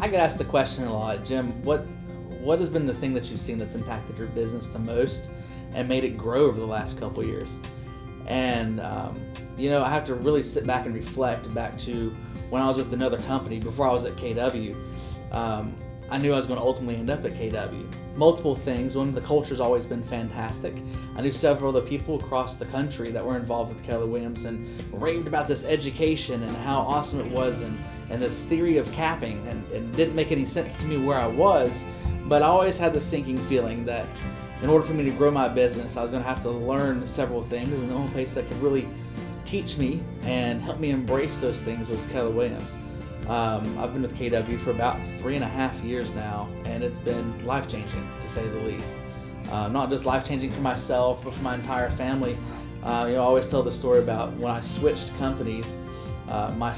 I get asked the question a lot, Jim, what has been the thing that you've seen that's impacted your business the most and made it grow over the last couple of years? And, I have to really sit back and reflect back to when I was with another company before I was at KW. I knew I was going to ultimately end up at KW. Multiple things. One, the culture's always been fantastic. I knew several other people across the country that were involved with Keller Williams and raved about this education and how awesome it was and this theory of capping, and it didn't make any sense to me where I was, but I always had this sinking feeling that in order for me to grow my business, I was going to have to learn several things, and the only place that could really teach me and help me embrace those things was Keller Williams. I've been with KW for about 3.5 years now, and it's been life-changing, to say the least. Not just life-changing for myself, but for my entire family. I always tell the story about when I switched companies. My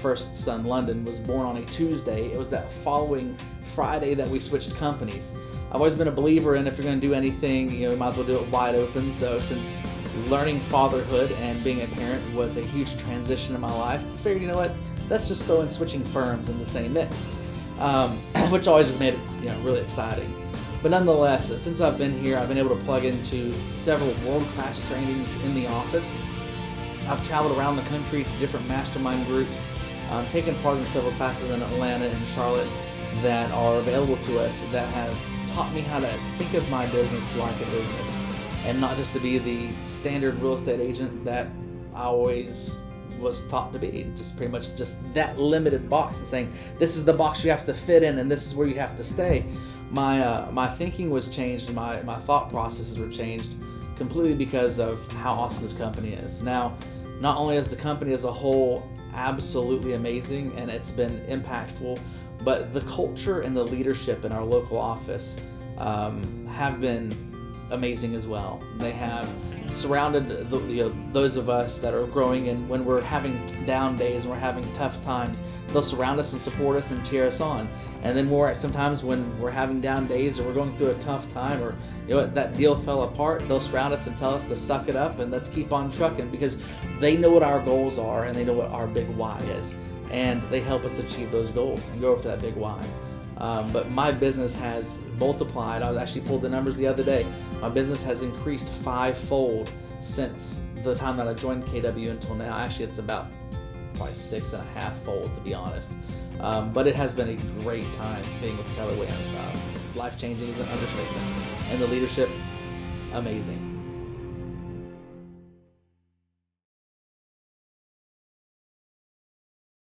first son, London, was born on a Tuesday. It was that following Friday that we switched companies. I've always been a believer in if you're going to do anything, you might as well do it wide open. So since learning fatherhood and being a parent was a huge transition in my life, I figured, you know what, let's just throw in switching firms in the same mix, which always just made it really exciting. But nonetheless, since I've been here, I've been able to plug into several world-class trainings in the office. I've traveled around the country to different mastermind groups, taken part in several classes in Atlanta and Charlotte that are available to us that have taught me how to think of my business like a business and not just to be the standard real estate agent that I always was taught to be, just pretty much just that limited box and saying this is the box you have to fit in and this is where you have to stay. My thinking was changed and my thought processes were changed completely because of how awesome this company is. Now, not only is the company as a whole absolutely amazing and it's been impactful, but the culture and the leadership in our local office have been amazing as well. They have surrounded those of us that are growing, and when we're having down days and we're having tough times, they'll surround us and support us and cheer us on. And then sometimes when we're having down days or we're going through a tough time or that deal fell apart, they'll surround us and tell us to suck it up and let's keep on trucking, because they know what our goals are and they know what our big why is, and they help us achieve those goals and go after that big why. But my business has multiplied. I was actually pulled the numbers the other day. My business has increased 5-fold since the time that I joined KW until now. Actually, it's about probably 6.5-fold, to be honest. But it has been a great time being with Keller Williams. Life-changing is an understatement. And the leadership, amazing.